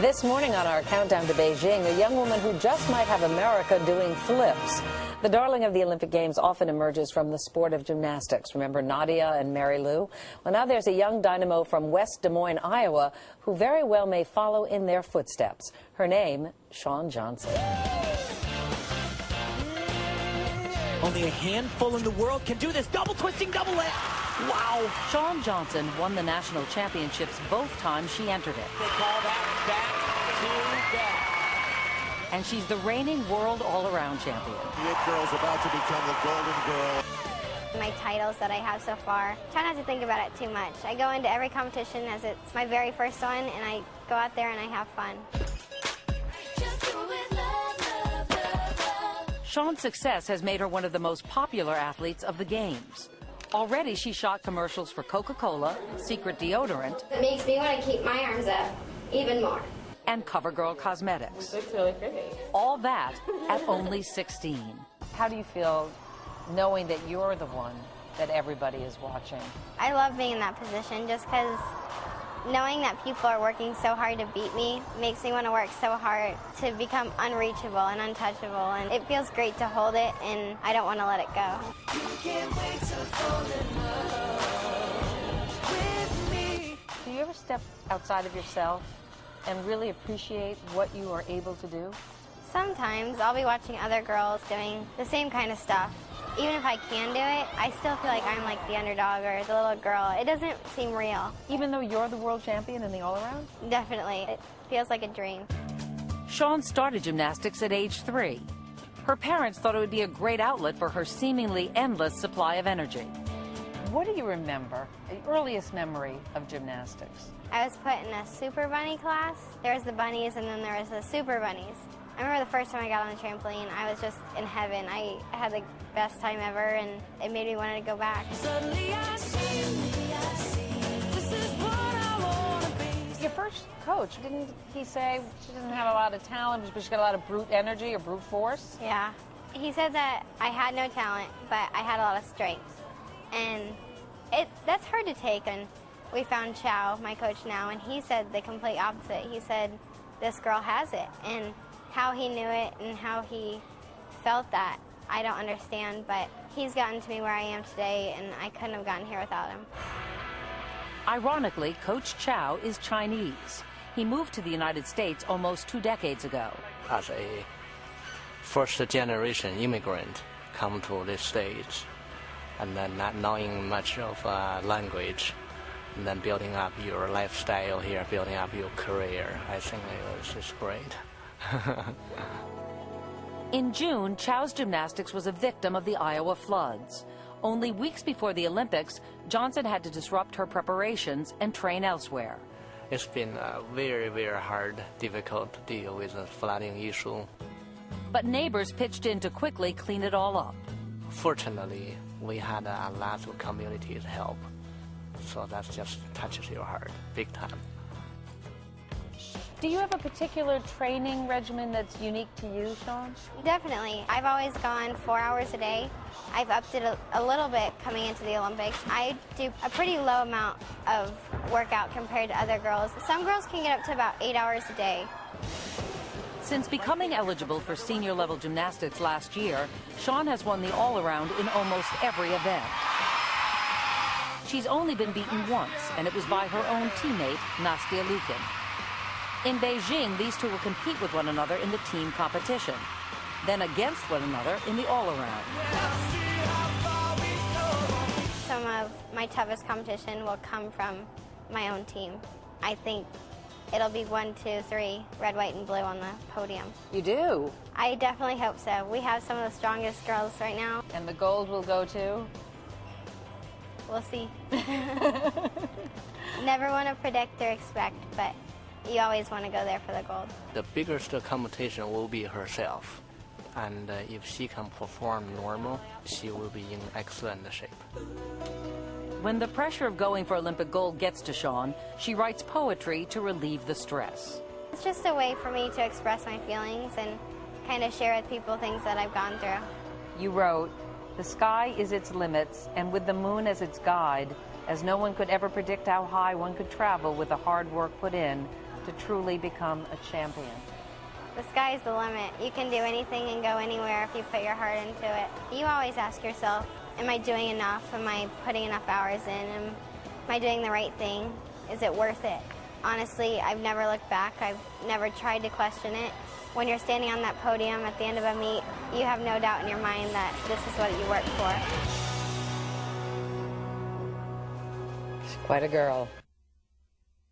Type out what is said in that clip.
This morning on our countdown to Beijing, a young woman who just might have America doing flips. The darling of the Olympic Games often emerges from the sport of gymnastics. Remember Nadia and Mary Lou? Well, now there's a young dynamo from West Des Moines, Iowa, who very well may follow in their footsteps. Her name, Shawn Johnson. Only a handful in the world can do this. Double twisting, double leg. Wow. Shawn Johnson won the national championships both times she entered it. They call that back to back. And she's the reigning world all-around champion. The it girl's about to become the golden girl. My titles that I have so far, try not to think about it too much. I go into every competition as it's my very first one, and I go out there and I have fun. Shawn's success has made her one of the most popular athletes of the Games. Already, she shot commercials for Coca-Cola, Secret Deodorant. It makes me want to keep my arms up even more. And CoverGirl Cosmetics. Looks really pretty. All that at only 16. How do you feel knowing that you're the one that everybody is watching? I love being in that position just because knowing that people are working so hard to beat me makes me want to work so hard to become unreachable and untouchable. And it feels great to hold it, and I don't want to let it go. Do you ever step outside of yourself and really appreciate what you are able to do? Sometimes I'll be watching other girls doing the same kind of stuff. Even if I can do it, I still feel like I'm like the underdog or the little girl. It doesn't seem real. Even though you're the world champion in the all-around? Definitely. It feels like a dream. Shawn started gymnastics at age 3. Her parents thought it would be a great outlet for her seemingly endless supply of energy. What do you remember, the earliest memory of gymnastics? I was put in a super bunny class. There was the bunnies and then there was the super bunnies. I remember the first time I got on the trampoline, I was just in heaven. I had the best time ever, and it made me want to go back. Your first coach, didn't he say she doesn't have a lot of talent, but she's got a lot of brute energy or brute force? Yeah. He said that I had no talent, but I had a lot of strength. And that's hard to take. And we found Chow, my coach now, and he said the complete opposite. He said, this girl has it. And how he knew it and how he felt that, I don't understand, but he's gotten to me where I am today, and I couldn't have gotten here without him. Ironically, Coach Chow is Chinese. He moved to the United States almost 2 decades ago. As a first-generation immigrant come to this stage, and then not knowing much of language, and then building up your lifestyle here, building up your career, I think it was great. In June, Chow's gymnastics was a victim of the Iowa floods. Only weeks before the Olympics, Johnson had to disrupt her preparations and train elsewhere. It's been very, very hard, difficult to deal with the flooding issue. But neighbors pitched in to quickly clean it all up. Fortunately, we had a lot of community's help, so that just touches your heart big time. Do you have a particular training regimen that's unique to you, Shawn? Definitely. I've always gone 4 hours a day. I've upped it a little bit coming into the Olympics. I do a pretty low amount of workout compared to other girls. Some girls can get up to about 8 hours a day. Since becoming eligible for senior-level gymnastics last year, Shawn has won the all-around in almost every event. She's only been beaten once, and it was by her own teammate, Nastia Liukin. In Beijing, these two will compete with one another in the team competition, then against one another in the all-around. Some of my toughest competition will come from my own team. I think it'll be 1, 2, 3, red, white, and blue on the podium. You do? I definitely hope so. We have some of the strongest girls right now. And the gold will go to? We'll see. Never want to predict or expect, but you always want to go there for the gold. The biggest competition will be herself. And if she can perform normal, she will be in excellent shape. When the pressure of going for Olympic gold gets to Shawn, she writes poetry to relieve the stress. It's just a way for me to express my feelings and kind of share with people things that I've gone through. You wrote, "The sky is its limits, and with the moon as its guide, as no one could ever predict how high one could travel with the hard work put in, to truly become a champion. The sky's the limit. You can do anything and go anywhere if you put your heart into it. You always ask yourself, am I doing enough? Am I putting enough hours in? Am I doing the right thing? Is it worth it? Honestly, I've never looked back. I've never tried to question it. When you're standing on that podium at the end of a meet, you have no doubt in your mind that this is what you worked for. She's quite a girl.